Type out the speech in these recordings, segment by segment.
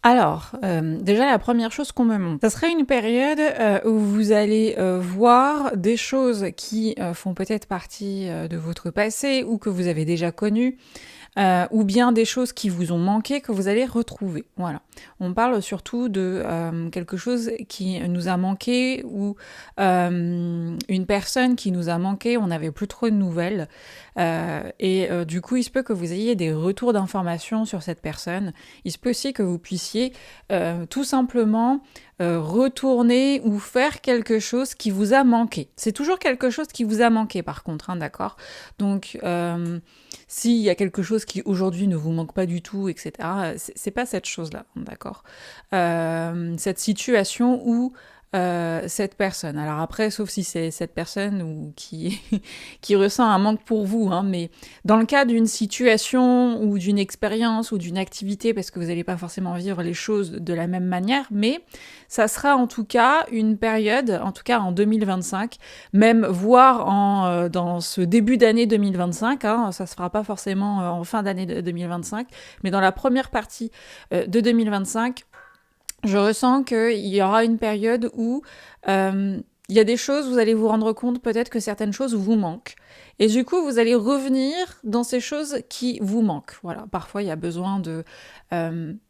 Alors, déjà la première chose qu'on me montre, ça serait une période où vous allez voir des choses qui font peut-être partie de votre passé ou que vous avez déjà connues, ou bien des choses qui vous ont manqué que vous allez retrouver. Voilà. On parle surtout de quelque chose qui nous a manqué ou une personne qui nous a manqué, on n'avait plus trop de nouvelles. Du coup, il se peut que vous ayez des retours d'informations sur cette personne. Il se peut aussi que vous puissiez tout simplement retourner ou faire quelque chose qui vous a manqué. C'est toujours quelque chose qui vous a manqué par contre, hein, d'accord? Donc, s'il y a quelque chose qui aujourd'hui ne vous manque pas du tout, etc., c'est pas cette chose-là, d'accord? Cette situation où cette personne. Alors après, sauf si c'est cette personne ou qui ressent un manque pour vous, hein, mais dans le cas d'une situation ou d'une expérience ou d'une activité, parce que vous n'allez pas forcément vivre les choses de la même manière, mais ça sera en tout cas une période, en tout cas en 2025, même voire dans ce début d'année 2025, hein, ça se fera pas forcément en fin d'année 2025, mais dans la première partie de 2025, je ressens qu'il y aura une période où il y a des choses, vous allez vous rendre compte peut-être que certaines choses vous manquent. Et du coup, vous allez revenir dans ces choses qui vous manquent. Voilà, parfois il y a besoin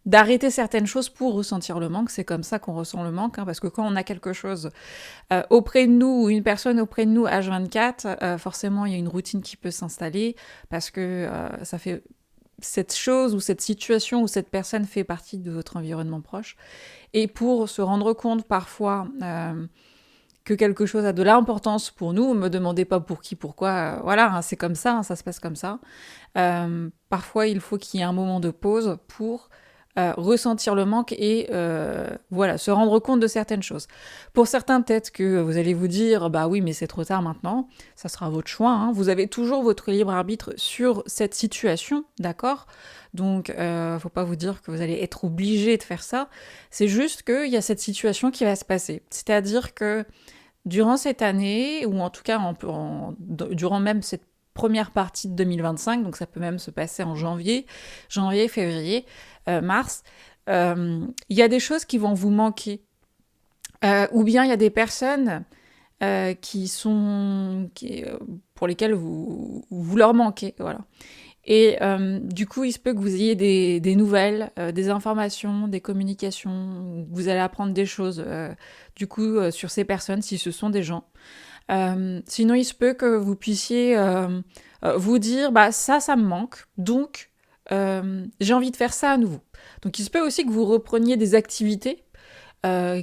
d'arrêter certaines choses pour ressentir le manque. C'est comme ça qu'on ressent le manque, hein, parce que quand on a quelque chose auprès de nous ou une personne auprès de nous H24, forcément il y a une routine qui peut s'installer parce que ça fait cette chose ou cette situation ou cette personne fait partie de votre environnement proche. Et pour se rendre compte parfois que quelque chose a de l'importance pour nous, me demandez pas pour qui, pourquoi, voilà, hein, c'est comme ça, hein, ça se passe comme ça. Parfois, il faut qu'il y ait un moment de pause pour ressentir le manque et voilà, se rendre compte de certaines choses. Pour certains, peut-être que vous allez vous dire, bah oui, mais c'est trop tard maintenant, ça sera votre choix, hein. Vous avez toujours votre libre arbitre sur cette situation, d'accord? Donc, faut pas vous dire que vous allez être obligé de faire ça. C'est juste qu'il y a cette situation qui va se passer. C'est-à-dire que durant cette année, ou en tout cas durant même cette première partie de 2025, donc ça peut même se passer en janvier, février, mars, il y a des choses qui vont vous manquer. Ou bien il y a des personnes pour lesquelles vous leur manquez, voilà. Et du coup, il se peut que vous ayez des nouvelles, des informations, des communications, vous allez apprendre des choses, du coup, sur ces personnes, si ce sont des gens. Sinon, il se peut que vous puissiez vous dire, bah ça me manque, donc j'ai envie de faire ça à nouveau. Donc, il se peut aussi que vous repreniez des activités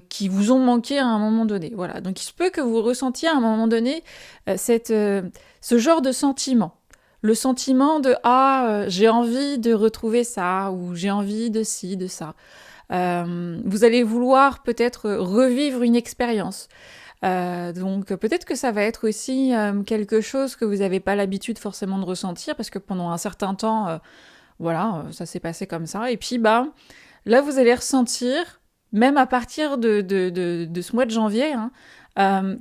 qui vous ont manqué à un moment donné. Voilà. Donc, il se peut que vous ressentiez à un moment donné ce genre de sentiment. Le sentiment de j'ai envie de retrouver ça, ou j'ai envie de ci, de ça. Vous allez vouloir peut-être revivre une expérience. Donc peut-être que ça va être aussi quelque chose que vous n'avez pas l'habitude forcément de ressentir, parce que pendant un certain temps, voilà, ça s'est passé comme ça. Et puis bah là, vous allez ressentir, même à partir de ce mois de janvier, hein,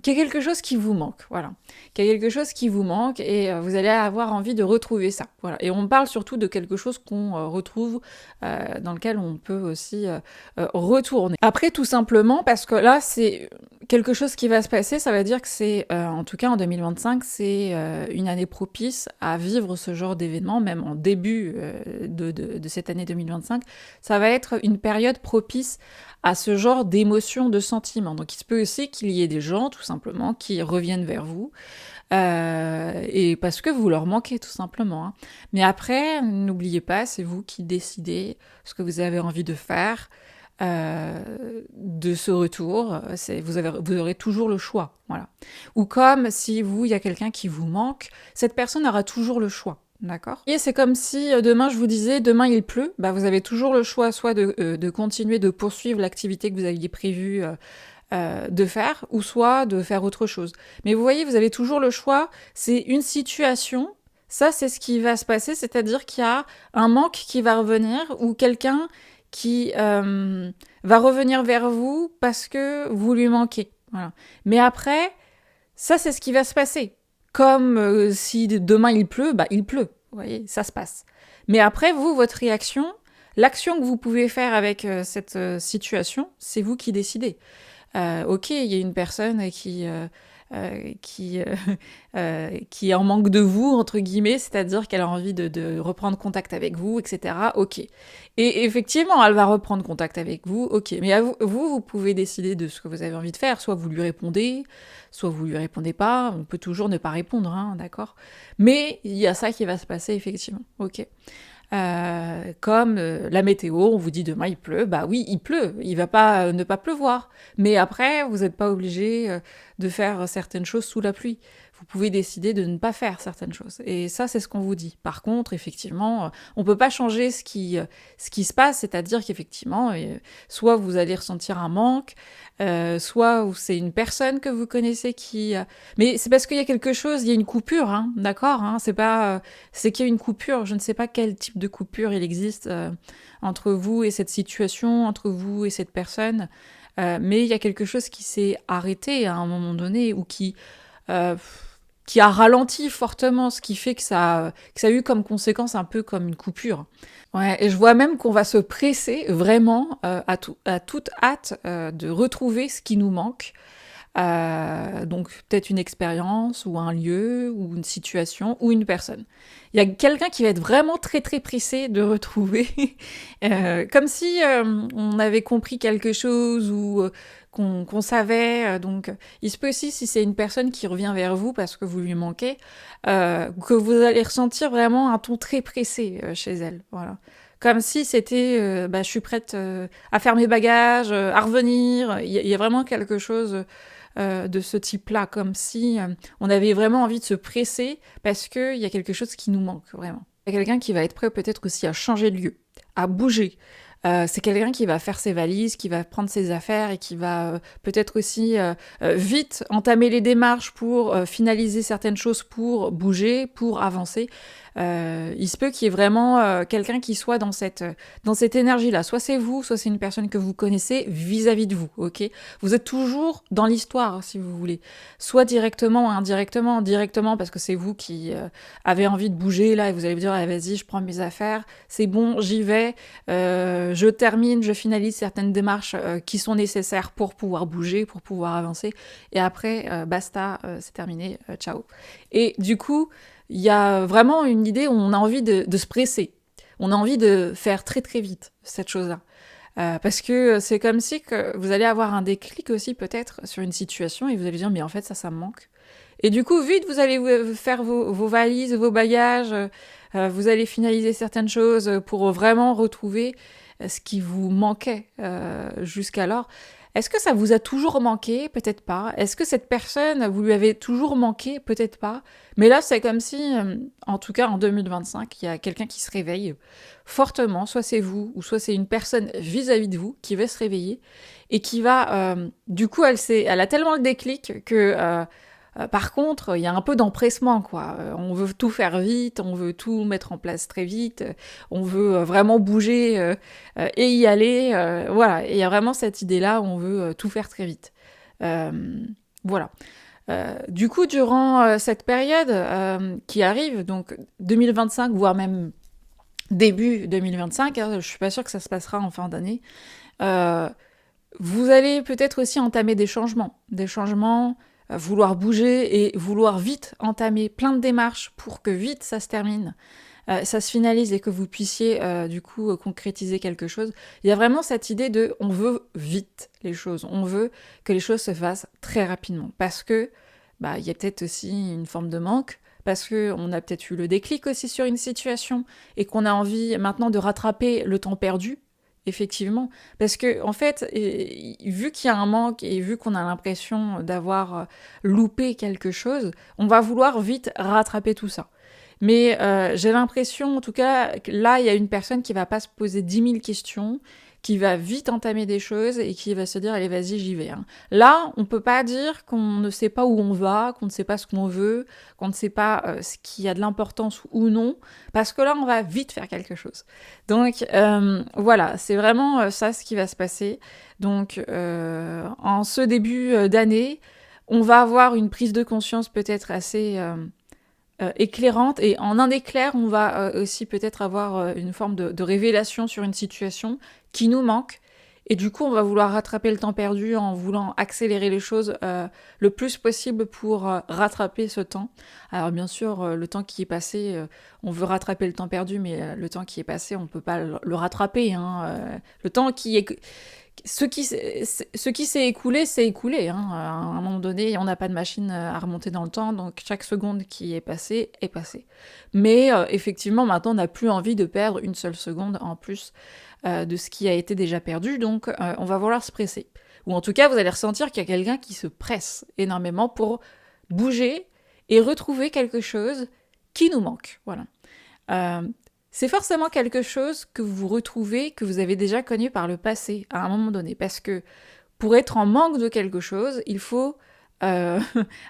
qu'il y a quelque chose qui vous manque, voilà. Qu'il y a quelque chose qui vous manque et vous allez avoir envie de retrouver ça, voilà. Et on parle surtout de quelque chose qu'on retrouve, dans lequel on peut aussi retourner. Après, tout simplement, parce que là, c'est quelque chose qui va se passer, ça veut dire que c'est, en tout cas en 2025, c'est une année propice à vivre ce genre d'événement, même en début de cette année 2025. Ça va être une période propice à ce genre d'émotions, de sentiments. Donc il se peut aussi qu'il y ait des gens, tout simplement, qui reviennent vers vous, et parce que vous leur manquez, tout simplement, hein. Mais après, n'oubliez pas, c'est vous qui décidez ce que vous avez envie de faire, de ce retour. Vous aurez toujours le choix, voilà. Ou comme si il y a quelqu'un qui vous manque, cette personne aura toujours le choix. D'accord. Et c'est comme si demain je vous disais demain il pleut, bah vous avez toujours le choix soit de continuer de poursuivre l'activité que vous aviez prévu de faire, ou soit de faire autre chose. Mais vous voyez, vous avez toujours le choix, c'est une situation, ça c'est ce qui va se passer, c'est-à-dire qu'il y a un manque qui va revenir, ou quelqu'un qui va revenir vers vous parce que vous lui manquez. Voilà. Mais après, ça c'est ce qui va se passer. Comme si demain il pleut, bah il pleut. Vous voyez, ça se passe. Mais après, vous, votre réaction, L'action que vous pouvez faire avec cette situation, c'est vous qui décidez. Ok, il y a une personne qui, qui est en manque de vous, entre guillemets, c'est-à-dire qu'elle a envie de reprendre contact avec vous, etc. Ok. Et effectivement, elle va reprendre contact avec vous, ok. Mais à vous, vous pouvez décider de ce que vous avez envie de faire. Soit vous lui répondez, soit vous lui répondez pas. On peut toujours ne pas répondre, hein, d'accord. Mais il y a ça qui va se passer, effectivement. Ok. Comme la météo, on vous dit demain il pleut, bah oui, il pleut, il va pas ne pas pleuvoir. Mais après, vous n'êtes pas obligé de faire certaines choses sous la pluie. Vous pouvez décider de ne pas faire certaines choses. Et ça, c'est ce qu'on vous dit. Par contre, effectivement, on peut pas changer ce qui se passe, c'est-à-dire qu'effectivement, soit vous allez ressentir un manque, soit c'est une personne que vous connaissez qui... Mais c'est parce qu'il y a quelque chose, il y a une coupure, hein, d'accord, hein, c'est pas... c'est qu'il y a une coupure, je ne sais pas quel type de coupure il existe entre vous et cette situation, entre vous et cette personne, mais il y a quelque chose qui s'est arrêté à un moment donné ou euh, qui a ralenti fortement, ce qui fait que ça a eu comme conséquence un peu comme une coupure. Ouais, et je vois même qu'on va se presser vraiment à toute hâte de retrouver ce qui nous manque. Donc peut-être une expérience ou un lieu ou une situation ou une personne. Il y a quelqu'un qui va être vraiment très très pressé de retrouver, comme si on avait compris quelque chose ou qu'on savait. Donc il se peut aussi, si c'est une personne qui revient vers vous parce que vous lui manquez, que vous allez ressentir vraiment un ton très pressé chez elle. Voilà. Comme si c'était, je suis prête à faire mes bagages, à revenir. Il y a vraiment quelque chose de ce type-là, comme si on avait vraiment envie de se presser parce qu'il y a quelque chose qui nous manque, vraiment. Il y a quelqu'un qui va être prêt peut-être aussi à changer de lieu, à bouger. C'est quelqu'un qui va faire ses valises, qui va prendre ses affaires et qui va peut-être aussi vite entamer les démarches pour finaliser certaines choses, pour bouger, pour avancer. Il se peut qu'il y ait vraiment quelqu'un qui soit dans cette énergie-là. Soit c'est vous, soit c'est une personne que vous connaissez vis-à-vis de vous, ok. Vous êtes toujours dans l'histoire, si vous voulez. Soit directement ou indirectement. Directement parce que c'est vous qui avez envie de bouger, là, et vous allez vous dire, ah, vas-y, je prends mes affaires, c'est bon, j'y vais, je termine, je finalise certaines démarches qui sont nécessaires pour pouvoir bouger, pour pouvoir avancer, et après, basta, c'est terminé, ciao. Et du coup, il y a vraiment une idée où on a envie de se presser. On a envie de faire très très vite cette chose-là. Parce que c'est comme si que vous allez avoir un déclic aussi peut-être sur une situation et vous allez dire mais en fait ça me manque. Et du coup vite vous allez faire vos valises, vos bagages, vous allez finaliser certaines choses pour vraiment retrouver ce qui vous manquait jusqu'alors. Est-ce que ça vous a toujours manqué? Peut-être pas. Est-ce que cette personne, vous lui avez toujours manqué? Peut-être pas. Mais là, c'est comme si, en tout cas en 2025, il y a quelqu'un qui se réveille fortement. Soit c'est vous, ou soit c'est une personne vis-à-vis de vous qui va se réveiller et qui va... du coup, elle a tellement le déclic que... par contre, il y a un peu d'empressement, quoi. On veut tout faire vite, on veut tout mettre en place très vite, on veut vraiment bouger et y aller. Voilà, et il y a vraiment cette idée-là où on veut tout faire très vite. Voilà. Du coup, durant cette période qui arrive, donc 2025, voire même début 2025, hein, je suis pas sûre que ça se passera en fin d'année, vous allez peut-être aussi entamer des changements, vouloir bouger et vouloir vite entamer plein de démarches pour que vite ça se termine, ça se finalise et que vous puissiez du coup concrétiser quelque chose. Il y a vraiment cette idée de on veut vite les choses, on veut que les choses se fassent très rapidement parce que il y a peut-être aussi une forme de manque, parce qu'on a peut-être eu le déclic aussi sur une situation et qu'on a envie maintenant de rattraper le temps perdu. Effectivement, parce que en fait, vu qu'il y a un manque et vu qu'on a l'impression d'avoir loupé quelque chose, on va vouloir vite rattraper tout ça. Mais j'ai l'impression, en tout cas, que là, il y a une personne qui va pas se poser 10 000 questions, qui va vite entamer des choses et qui va se dire, allez, vas-y, j'y vais. Hein. Là, on peut pas dire qu'on ne sait pas où on va, qu'on ne sait pas ce qu'on veut, qu'on ne sait pas ce qui a de l'importance ou non, parce que là, on va vite faire quelque chose. Donc, voilà, c'est vraiment ça ce qui va se passer. Donc, en ce début d'année, on va avoir une prise de conscience peut-être assez éclairante, et en un éclair, on va aussi peut-être avoir une forme de révélation sur une situation qui nous manque, et du coup, on va vouloir rattraper le temps perdu en voulant accélérer les choses le plus possible pour rattraper ce temps. Alors bien sûr, le temps qui est passé, on veut rattraper le temps perdu, mais le temps qui est passé, on peut pas le rattraper, hein. Le temps qui est... Ce qui s'est écoulé, c'est écoulé, hein. À un moment donné, on n'a pas de machine à remonter dans le temps, donc chaque seconde qui est passée est passée. Mais effectivement, maintenant, on n'a plus envie de perdre une seule seconde en plus de ce qui a été déjà perdu, donc on va vouloir se presser. Ou en tout cas, vous allez ressentir qu'il y a quelqu'un qui se presse énormément pour bouger et retrouver quelque chose qui nous manque. Voilà. C'est forcément quelque chose que vous retrouvez, que vous avez déjà connu par le passé, à un moment donné. Parce que pour être en manque de quelque chose, il faut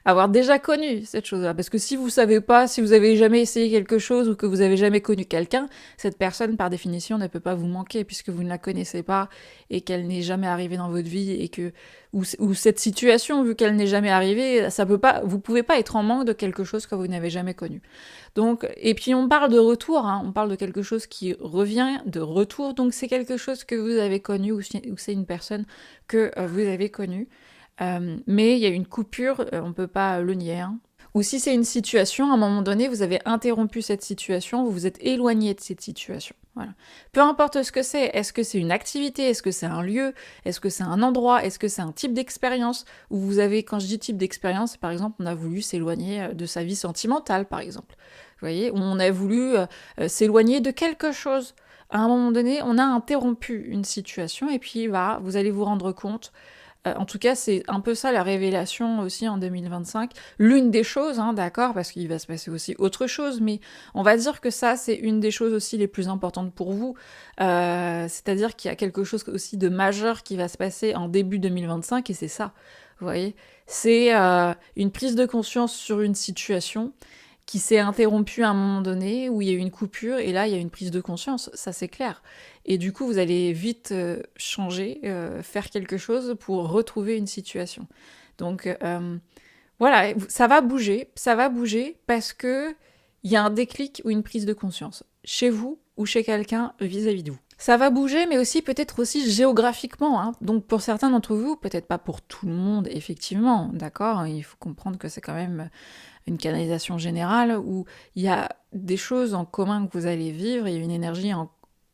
avoir déjà connu cette chose-là. Parce que si vous savez pas, si vous avez jamais essayé quelque chose ou que vous avez jamais connu quelqu'un, cette personne, par définition, ne peut pas vous manquer puisque vous ne la connaissez pas et qu'elle n'est jamais arrivée dans votre vie et que ou cette situation, vu qu'elle n'est jamais arrivée, ça peut pas, vous pouvez pas être en manque de quelque chose que vous n'avez jamais connu. Donc, et puis on parle de retour, hein, on parle de quelque chose qui revient de retour, donc c'est quelque chose que vous avez connu ou c'est une personne que vous avez connue. Mais il y a une coupure, on peut pas le nier. Hein. Ou si c'est une situation, à un moment donné, vous avez interrompu cette situation, vous vous êtes éloigné de cette situation. Voilà. Peu importe ce que c'est, est-ce que c'est une activité, est-ce que c'est un lieu, est-ce que c'est un endroit, est-ce que c'est un type d'expérience où vous avez, quand je dis type d'expérience, par exemple, on a voulu s'éloigner de sa vie sentimentale, par exemple. Vous voyez, où on a voulu s'éloigner de quelque chose. À un moment donné, on a interrompu une situation et puis bah, vous allez vous rendre compte. En tout cas, c'est un peu ça la révélation aussi en 2025. L'une des choses, hein, d'accord, parce qu'il va se passer aussi autre chose, mais on va dire que ça, c'est une des choses aussi les plus importantes pour vous. C'est-à-dire qu'il y a quelque chose aussi de majeur qui va se passer en début 2025, et c'est ça, vous voyez. C'est une prise de conscience sur une situation qui s'est interrompue à un moment donné, où il y a eu une coupure, et là, il y a une prise de conscience, ça c'est clair. Et du coup, vous allez vite changer, faire quelque chose pour retrouver une situation. Donc, voilà, ça va bouger parce que il y a un déclic ou une prise de conscience, chez vous ou chez quelqu'un vis-à-vis de vous. Ça va bouger, mais aussi peut-être aussi géographiquement. Hein. Donc pour certains d'entre vous, peut-être pas pour tout le monde, effectivement, d'accord. Il faut comprendre que c'est quand même une canalisation générale où il y a des choses en commun que vous allez vivre, il y a une énergie en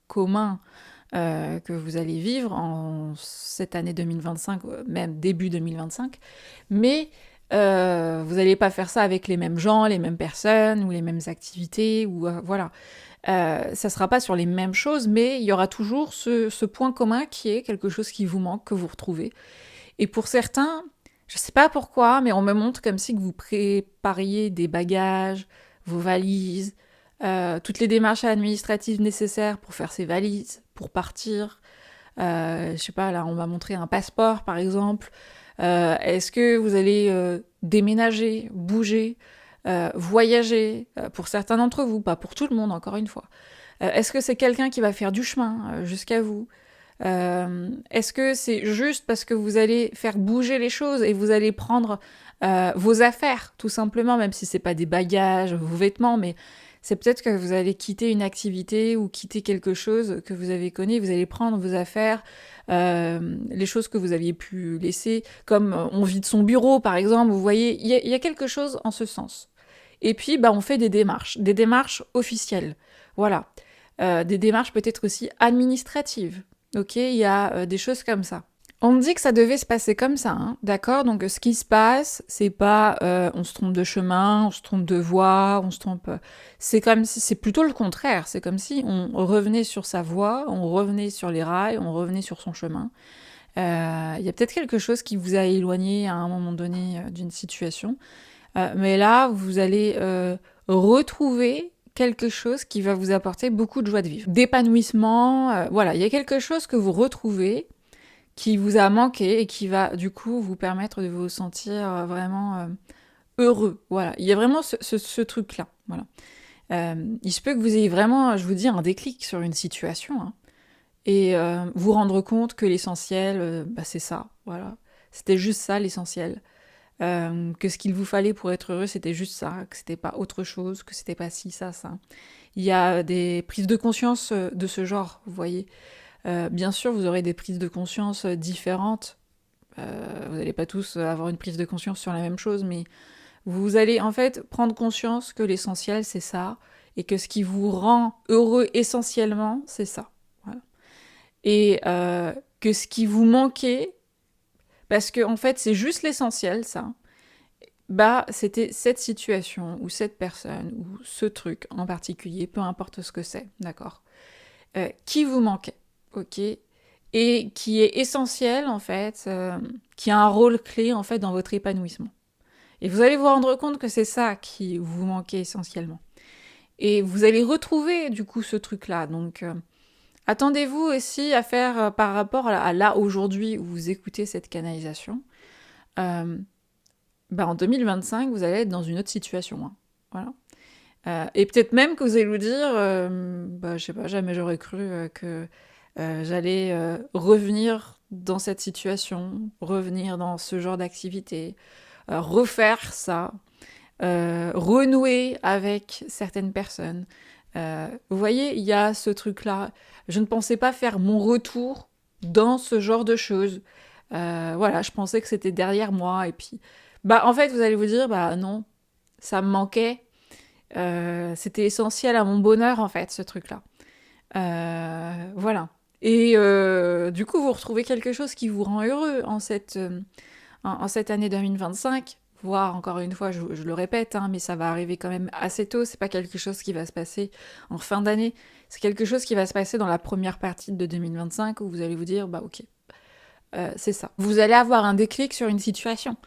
commun que vous allez vivre en cette année 2025, même début 2025, mais vous n'allez pas faire ça avec les mêmes gens, les mêmes personnes ou les mêmes activités, ou voilà. Ça sera pas sur les mêmes choses, mais il y aura toujours ce point commun qui est quelque chose qui vous manque, que vous retrouvez. Et pour certains, je sais pas pourquoi, mais on me montre comme si que vous prépariez des bagages, vos valises, toutes les démarches administratives nécessaires pour faire ces valises, pour partir. Je sais pas, là, on va montrer un passeport, par exemple. Est-ce que vous allez déménager, bouger, voyager, pour certains d'entre vous, pas pour tout le monde, encore une fois. Est-ce que c'est quelqu'un qui va faire du chemin jusqu'à vous? Est-ce que c'est juste parce que vous allez faire bouger les choses et vous allez prendre vos affaires, tout simplement, même si c'est pas des bagages, vos vêtements, mais c'est peut-être que vous allez quitter une activité ou quitter quelque chose que vous avez connu, vous allez prendre vos affaires, les choses que vous aviez pu laisser, comme on vide son bureau, par exemple, vous voyez, il y a quelque chose en ce sens. Et puis, bah, on fait des démarches officielles, voilà. Des démarches peut-être aussi administratives. Ok, il y a des choses comme ça. On me dit que ça devait se passer comme ça, hein, d'accord? Donc ce qui se passe, c'est pas on se trompe de chemin, on se trompe de voie, on se trompe... C'est comme si, c'est plutôt le contraire, c'est comme si on revenait sur sa voie, on revenait sur les rails, on revenait sur son chemin. Il y a peut-être quelque chose qui vous a éloigné à un moment donné d'une situation, mais là, vous allez retrouver quelque chose qui va vous apporter beaucoup de joie de vivre, d'épanouissement, voilà, il y a quelque chose que vous retrouvez qui vous a manqué et qui va du coup vous permettre de vous sentir vraiment heureux, voilà, il y a vraiment ce truc-là, voilà. Il se peut que vous ayez vraiment, je vous dis, un déclic sur une situation, hein, et vous rendre compte que l'essentiel, bah, c'est ça, voilà, c'était juste ça l'essentiel. que ce qu'il vous fallait pour être heureux, c'était juste ça, que c'était pas autre chose, que c'était pas ci, ça. Il y a des prises de conscience de ce genre, vous voyez. Bien sûr, vous aurez des prises de conscience différentes. Vous n'allez pas tous avoir une prise de conscience sur la même chose, mais vous allez en fait prendre conscience que l'essentiel, c'est ça, et que ce qui vous rend heureux essentiellement, c'est ça. Voilà. Et que ce qui vous manquait, parce que en fait, c'est juste l'essentiel, ça, bah, c'était cette situation, ou cette personne, ou ce truc en particulier, peu importe ce que c'est, d'accord, qui vous manquait, ok, et qui est essentiel, en fait, qui a un rôle clé, en fait, dans votre épanouissement. Et vous allez vous rendre compte que c'est ça qui vous manquait essentiellement. Et vous allez retrouver, du coup, ce truc-là. Donc, attendez-vous aussi à faire, par rapport à là, aujourd'hui, où vous écoutez cette canalisation, bah en 2025, vous allez être dans une autre situation. Hein. Voilà. Et peut-être même que vous allez vous dire, bah, je sais pas, jamais j'aurais cru que j'allais revenir dans cette situation, revenir dans ce genre d'activité, refaire ça, renouer avec certaines personnes. Vous voyez, il y a ce truc-là. Je ne pensais pas faire mon retour dans ce genre de choses. Voilà, je pensais que c'était derrière moi. Et puis, bah, en fait, vous allez vous dire, bah non, ça me manquait. C'était essentiel à mon bonheur, en fait, ce truc-là. Voilà. Et du coup, vous retrouvez quelque chose qui vous rend heureux en cette année 2025, voire encore une fois, je le répète, hein, mais ça va arriver quand même assez tôt, c'est pas quelque chose qui va se passer en fin d'année, c'est quelque chose qui va se passer dans la première partie de 2025 où vous allez vous dire, bah ok, c'est ça. Vous allez avoir un déclic sur une situation.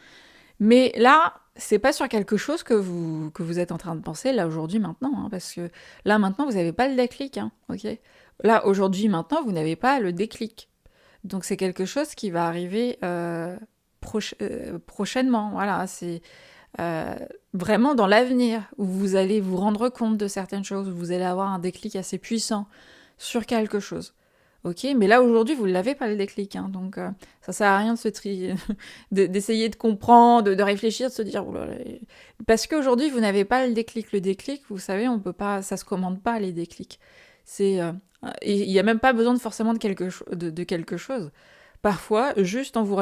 Mais là, c'est pas sur quelque chose que vous êtes en train de penser là aujourd'hui maintenant, hein, parce que là maintenant vous n'avez pas le déclic, hein, ok. Là aujourd'hui maintenant vous n'avez pas le déclic, donc c'est quelque chose qui va arriver prochainement. Voilà, c'est vraiment dans l'avenir où vous allez vous rendre compte de certaines choses, où vous allez avoir un déclic assez puissant sur quelque chose. Ok, mais là aujourd'hui vous ne l'avez pas le déclic, hein, donc ça sert à rien de se d'essayer de comprendre, de réfléchir, de se dire oulala, parce qu'aujourd'hui vous n'avez pas le déclic. Le déclic, vous savez, on peut pas, ça se commande pas les déclics. C'est et il y a même pas besoin de forcément de quelque chose. Parfois, juste en vous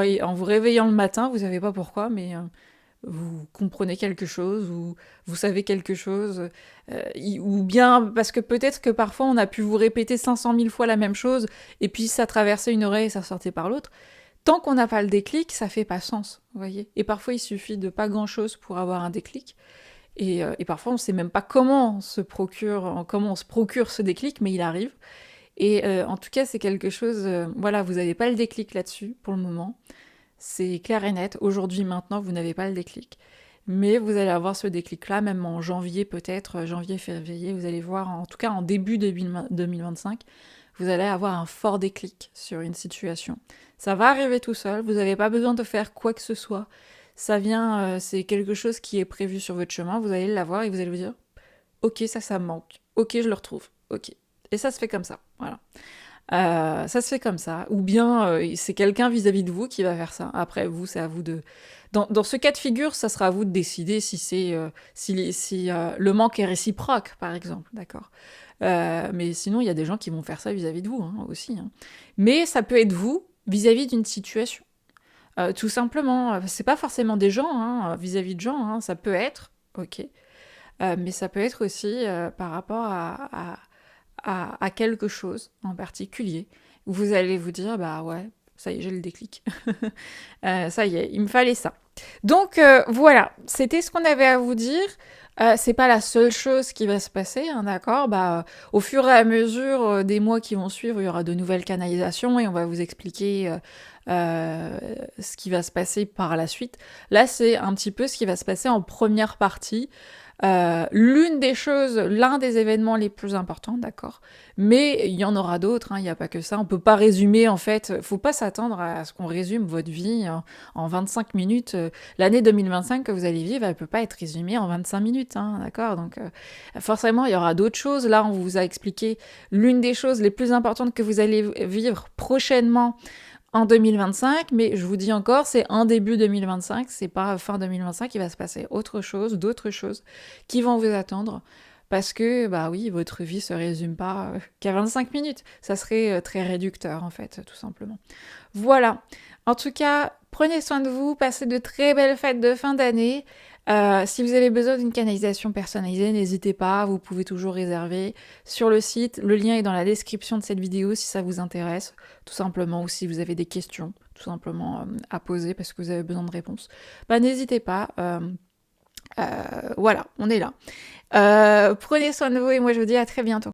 réveillant le matin, vous savez pas pourquoi, mais vous comprenez quelque chose, ou vous savez quelque chose, ou bien parce que peut-être que parfois on a pu vous répéter 500 000 fois la même chose, et puis ça traversait une oreille et ça sortait par l'autre. Tant qu'on n'a pas le déclic, ça fait pas sens, vous voyez. Et parfois il suffit de pas grand-chose pour avoir un déclic, et parfois on sait même pas comment on se procure ce déclic, mais il arrive. Et en tout cas c'est quelque chose, voilà, vous n'avez pas le déclic là-dessus pour le moment. C'est clair et net. Aujourd'hui, maintenant, vous n'avez pas le déclic. Mais vous allez avoir ce déclic-là, même en janvier peut-être, janvier, février, vous allez voir, en tout cas en début 2025, vous allez avoir un fort déclic sur une situation. Ça va arriver tout seul, vous n'avez pas besoin de faire quoi que ce soit. Ça vient, c'est quelque chose qui est prévu sur votre chemin, vous allez l'avoir et vous allez vous dire, ok, ça me manque, ok, je le retrouve, ok. Et ça se fait comme ça, voilà. Ça se fait comme ça. Ou bien c'est quelqu'un vis-à-vis de vous qui va faire ça. Après, vous, c'est à vous de... Dans ce cas de figure, ça sera à vous de décider si le manque est réciproque, par exemple, d'accord. Mais sinon, il y a des gens qui vont faire ça vis-à-vis de vous, hein, aussi. Hein. Mais ça peut être vous vis-à-vis d'une situation. Tout simplement, c'est pas forcément des gens, hein, vis-à-vis de gens, hein, ça peut être, ok. Mais ça peut être aussi par rapport à quelque chose en particulier, où vous allez vous dire, bah ouais, ça y est, j'ai le déclic. Ça y est, il me fallait ça. Donc voilà, c'était ce qu'on avait à vous dire. C'est pas la seule chose qui va se passer, hein, d'accord. Bah, au fur et à mesure des mois qui vont suivre, il y aura de nouvelles canalisations et on va vous expliquer ce qui va se passer par la suite. Là, c'est un petit peu ce qui va se passer en première partie. L'un des événements les plus importants, d'accord. Mais il y en aura d'autres, hein, il n'y a pas que ça. On peut pas résumer, en fait, faut pas s'attendre à ce qu'on résume votre vie en 25 minutes. L'année 2025 que vous allez vivre, elle peut pas être résumée en 25 minutes, hein, d'accord. Donc forcément, il y aura d'autres choses. Là, on vous a expliqué l'une des choses les plus importantes que vous allez vivre prochainement en 2025, mais je vous dis encore, c'est en début 2025, c'est pas fin 2025, il va se passer autre chose, d'autres choses qui vont vous attendre. Parce que, bah oui, votre vie se résume pas qu'à 25 minutes. Ça serait très réducteur, en fait, tout simplement. Voilà. En tout cas, prenez soin de vous, passez de très belles fêtes de fin d'année. Si vous avez besoin d'une canalisation personnalisée, n'hésitez pas, vous pouvez toujours réserver sur le site. Le lien est dans la description de cette vidéo si ça vous intéresse, tout simplement, ou si vous avez des questions, tout simplement, à poser parce que vous avez besoin de réponses. Bah, n'hésitez pas. Voilà, on est là. Prenez soin de vous et moi je vous dis à très bientôt.